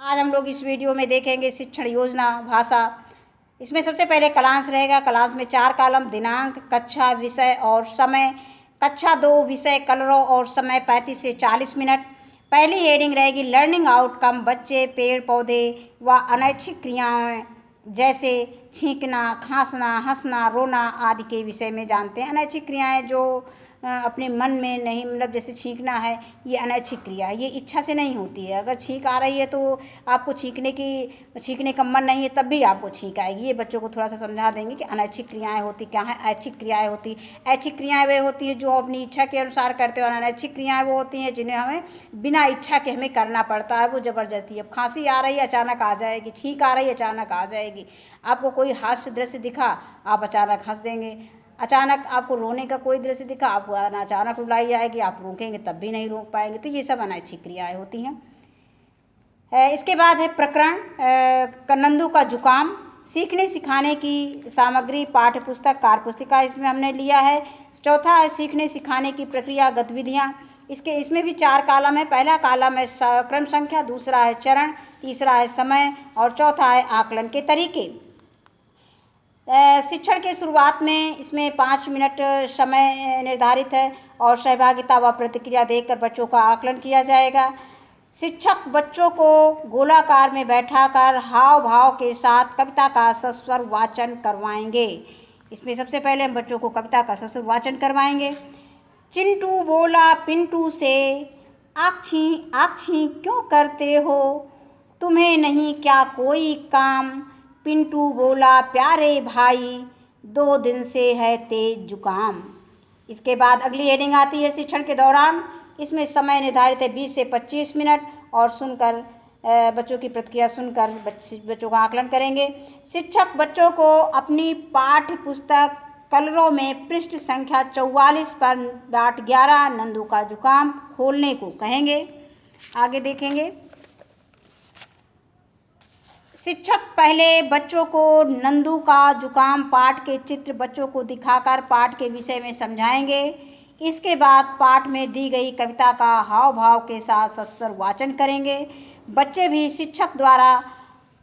आज हम लोग इस वीडियो में देखेंगे शिक्षण योजना भाषा। इसमें सबसे पहले क्लास रहेगा। क्लास में 4 कॉलम, दिनांक, कक्षा, विषय और समय। कक्षा 2 विषय कलरों और समय 35 से 40 मिनट। पहली हेडिंग रहेगी लर्निंग आउटकम, बच्चे पेड़ पौधे व अनैच्छिक क्रियाएं जैसे छींकना, खांसना, हंसना, रोना आदि के विषय में जानते हैं। अनैच्छिक क्रियाएं जो अपने मन में नहीं, मतलब जैसे छींकना है, ये अनैच्छिक क्रिया है, ये इच्छा से नहीं होती है। अगर छींक आ रही है तो आपको छींकने का मन नहीं है तब भी आपको छींक आएगी। ये बच्चों को थोड़ा सा समझा देंगे कि अनैच्छिक क्रियाएं होती क्या है, ऐच्छिक क्रियाएं होती। ऐच्छिक क्रियाएं वे होती हैं जो अपनी इच्छा के अनुसार करते हैं, और अनैच्छिक क्रियाएं वो होती हैं जिन्हें हमें बिना इच्छा के हमें करना पड़ता है, वो ज़बरदस्ती। अब खांसी आ रही है अचानक आ जाएगी, छींक आ रही है अचानक आ जाएगी। आपको कोई हास्य दृश्य दिखा, आप अचानक हंस देंगे। अचानक आपको रोने का कोई दृश्य दिखा, आपको अचानक रुलाई आएगी, आप रोकेंगे तब भी नहीं रोक पाएंगे। तो ये सब अनैच्छिक क्रियाएं होती हैं। इसके बाद है प्रकरण नंदू का जुकाम। सीखने सिखाने की सामग्री, पाठ्य पुस्तक, कार्यपुस्तिका इसमें हमने लिया है। चौथा है सीखने सिखाने की प्रक्रिया, गतिविधियाँ। इसमें भी 4 कॉलम है। पहला कॉलम है क्रम संख्या, दूसरा है चरण, तीसरा है समय और चौथा है आकलन के तरीके। शिक्षण के शुरुआत में इसमें 5 मिनट समय निर्धारित है और सहभागिता व प्रतिक्रिया देकर बच्चों का आकलन किया जाएगा। शिक्षक बच्चों को गोलाकार में बैठाकर हाव भाव के साथ कविता का सस्वर वाचन करवाएंगे। इसमें सबसे पहले हम बच्चों को कविता का सस्वर वाचन करवाएंगे। चिंटू बोला पिंटू से, आक्षी आक्षी क्यों करते हो, तुम्हें नहीं क्या कोई काम। पिंटू बोला प्यारे भाई, 2 दिन से है तेज जुकाम। इसके बाद अगली हेडिंग आती है शिक्षण के दौरान। इसमें समय निर्धारित है 20 से 25 मिनट और सुनकर बच्चों की प्रतिक्रिया सुनकर बच्चों का आकलन करेंगे। शिक्षक बच्चों को अपनी पाठ्य पुस्तक कलरों में पृष्ठ संख्या 44 पर डाट 11 नंदू का जुकाम खोलने को कहेंगे। आगे देखेंगे। शिक्षक पहले बच्चों को नंदू का जुकाम पाठ के चित्र बच्चों को दिखाकर पाठ के विषय में समझाएंगे। इसके बाद पाठ में दी गई कविता का हाव भाव के साथ सस्वर वाचन करेंगे। बच्चे भी शिक्षक द्वारा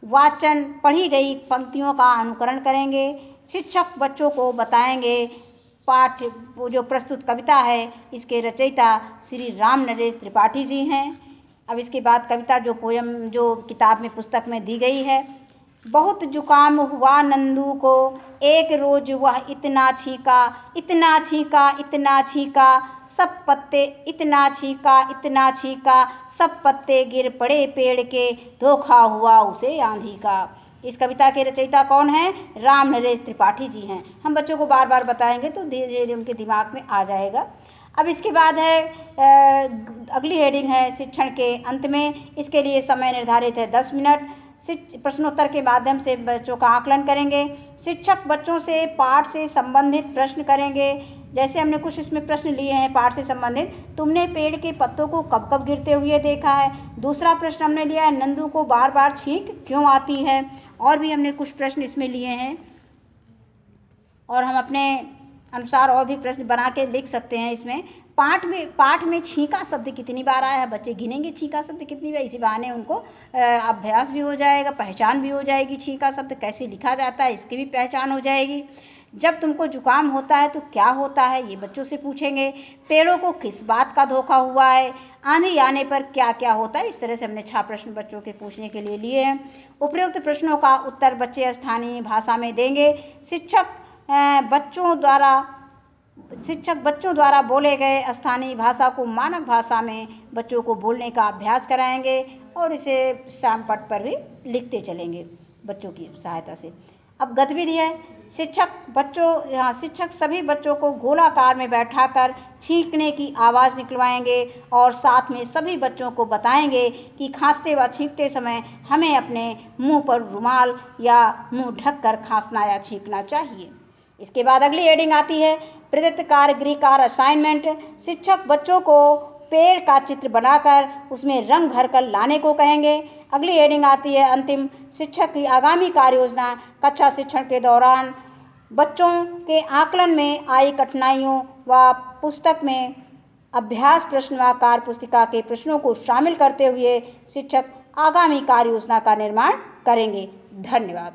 वाचन पढ़ी गई पंक्तियों का अनुकरण करेंगे। शिक्षक बच्चों को बताएंगे पाठ जो प्रस्तुत कविता है इसके रचयिता श्री राम नरेश त्रिपाठी जी हैं। अब इसके बाद कविता जो पोयम जो किताब में पुस्तक में दी गई है। बहुत जुकाम हुआ नंदू को, एक रोज वह इतना छींका, इतना छींका, इतना छींका, सब पत्ते इतना छींका, इतना छींका, सब पत्ते गिर पड़े पेड़ के, धोखा हुआ उसे आंधी का। इस कविता के रचयिता कौन है? राम नरेश त्रिपाठी जी हैं। हम बच्चों को बार बार बताएंगे तो धीरे धीरे उनके दिमाग में आ जाएगा। अब इसके बाद है अगली हेडिंग है शिक्षण के अंत में। इसके लिए समय निर्धारित है 10 मिनट। प्रश्नोत्तर के माध्यम से बच्चों का आकलन करेंगे। शिक्षक बच्चों से पाठ से संबंधित प्रश्न करेंगे। जैसे हमने कुछ इसमें प्रश्न लिए हैं पाठ से संबंधित। तुमने पेड़ के पत्तों को कब कब गिरते हुए देखा है? दूसरा प्रश्न हमने लिया है नंदू को बार बार छींक क्यों आती है? और भी हमने कुछ प्रश्न इसमें लिए हैं और हम अपने अनुसार और भी प्रश्न बना के लिख सकते हैं। इसमें पाठ में छींका शब्द कितनी बार आया है, बच्चे गिनेंगे छींका शब्द कितनी बार। इसी बहाने उनको अभ्यास भी हो जाएगा, पहचान भी हो जाएगी, छींका शब्द कैसे लिखा जाता है इसकी भी पहचान हो जाएगी। जब तुमको जुकाम होता है तो क्या होता है, ये बच्चों से पूछेंगे। पेड़ों को किस बात का धोखा हुआ है? आंधी आने पर क्या क्या होता है? इस तरह से हमने 6 प्रश्न बच्चों के पूछने के लिए लिए हैं। उपयुक्त प्रश्नों का उत्तर बच्चे स्थानीय भाषा में देंगे। शिक्षक बच्चों द्वारा बोले गए स्थानीय भाषा को मानक भाषा में बच्चों को बोलने का अभ्यास कराएंगे और इसे श्यामपट्ट पर भी लिखते चलेंगे बच्चों की सहायता से। अब गतिविधि है। शिक्षक सभी बच्चों को गोलाकार में बैठाकर छींकने की आवाज़ निकलवाएंगे और साथ में सभी बच्चों को बताएंगे कि खांसते व छींकते समय हमें अपने मुंह पर रुमाल या मुंह ढककर खांसना या छींकना चाहिए। इसके बाद अगली हेडिंग आती है प्रदत्त कार्य गृह कार्य असाइनमेंट। शिक्षक बच्चों को पेड़ का चित्र बनाकर उसमें रंग भरकर लाने को कहेंगे। अगली हेडिंग आती है अंतिम शिक्षक की आगामी कार्य योजना। कक्षा शिक्षण के दौरान बच्चों के आकलन में आई कठिनाइयों व पुस्तक में अभ्यास प्रश्न व कार्य पुस्तिका के प्रश्नों को शामिल करते हुए शिक्षक आगामी कार्य योजना का निर्माण करेंगे। धन्यवाद।